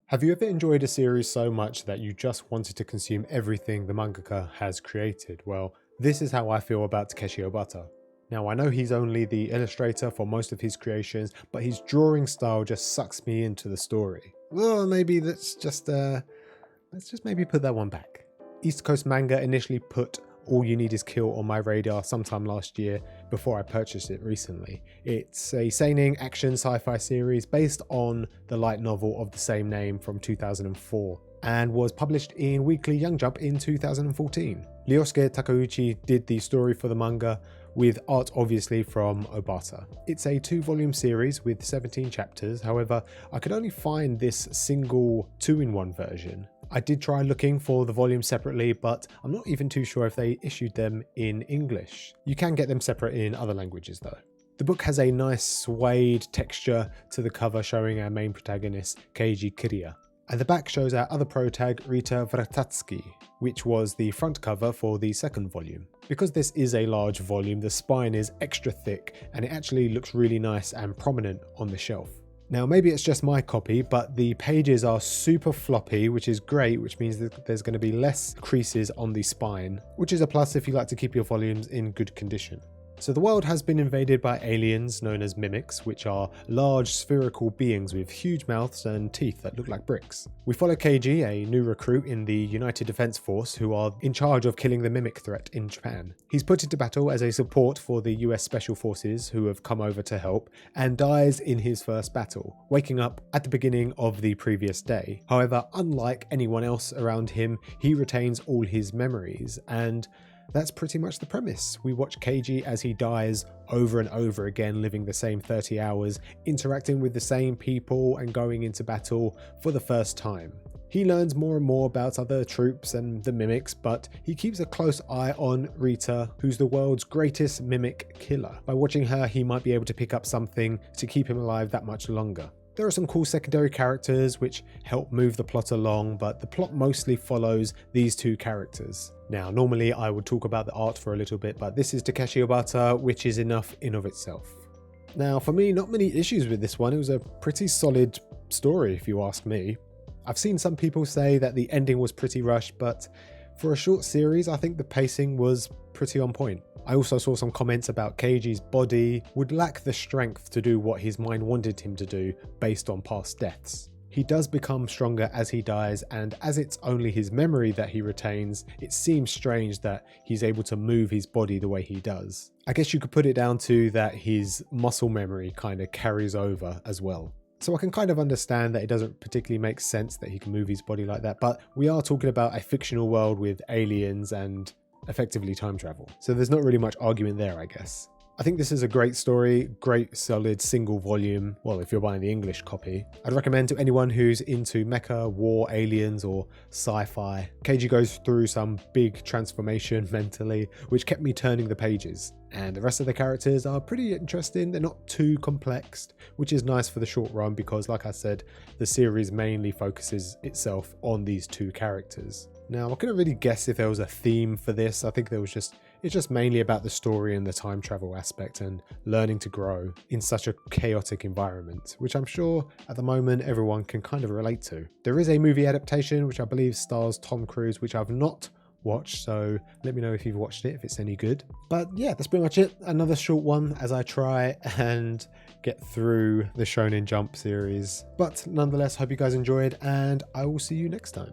Have you ever enjoyed a series so much that you just wanted to consume everything the mangaka has created? Well, this is how I feel about Takeshi Obata. Now, I know he's only the illustrator for most of his creations, but his drawing style just sucks me into the story. Well, maybe let's just maybe put that one back. East Coast Manga initially put All You Need Is Kill on my radar sometime last year before I purchased it recently. It's a seinen action sci-fi series based on the light novel of the same name from 2004 and was published in Weekly Young Jump in 2014. Ryosuke Takeuchi did the story for the manga, with art obviously from Obata. It's a 2-volume series with 17 chapters, however, I could only find this single 2-in-1 version. I did try looking for the volumes separately, but I'm not even too sure if they issued them in English. You can get them separate in other languages though. The book has a nice suede texture to the cover showing our main protagonist, Keiji Kiriya. And the back shows our other protag, Rita Vratatsuki, which was the front cover for the second volume. Because this is a large volume, the spine is extra thick and it actually looks really nice and prominent on the shelf. Now, maybe it's just my copy, but the pages are super floppy, which is great, which means that there's going to be less creases on the spine, which is a plus if you like to keep your volumes in good condition. So the world has been invaded by aliens known as mimics, which are large spherical beings with huge mouths and teeth that look like bricks. We follow Keiji, a new recruit in the United Defense Force who are in charge of killing the mimic threat in Japan. He's put into battle as a support for the US Special Forces who have come over to help, and dies in his first battle, waking up at the beginning of the previous day. However, unlike anyone else around him, he retains all his memories, and that's pretty much the premise. We watch Keiji as he dies over and over again, living the same 30 hours, interacting with the same people and going into battle for the first time. He learns more and more about other troops and the mimics, but he keeps a close eye on Rita, who's the world's greatest mimic killer. By watching her, he might be able to pick up something to keep him alive that much longer. There are some cool secondary characters which help move the plot along, but the plot mostly follows these two characters. Now, normally I would talk about the art for a little bit, but this is Takeshi Obata, which is enough in of itself. Now, for me, not many issues with this one. It was a pretty solid story, if you ask me. I've seen some people say that the ending was pretty rushed, but for a short series, I think the pacing was pretty on point. I also saw some comments about Keiji's body would lack the strength to do what his mind wanted him to do based on past deaths. He does become stronger as he dies, and as it's only his memory that he retains, it seems strange that he's able to move his body the way he does. I guess you could put it down to that his muscle memory kind of carries over as well. So I can kind of understand that it doesn't particularly make sense that he can move his body like that, but we are talking about a fictional world with aliens and effectively time travel. So there's not really much argument there, I guess. I think this is a great story, great solid single volume. Well, if you're buying the English copy, I'd recommend to anyone who's into mecha, war, aliens, or sci-fi. Keiji goes through some big transformation mentally, which kept me turning the pages. And the rest of the characters are pretty interesting. They're not too complex, which is nice for the short run because, like I said, the series mainly focuses itself on these two characters. Now, I couldn't really guess if there was a theme for this. I think it's just mainly about the story and the time travel aspect and learning to grow in such a chaotic environment, which I'm sure at the moment everyone can kind of relate to. There is a movie adaptation, which I believe stars Tom Cruise, which I've not watched, so let me know if you've watched it, if it's any good. But yeah, that's pretty much it. Another short one as I try and get through the Shonen Jump series. But nonetheless, hope you guys enjoyed, and I will see you next time.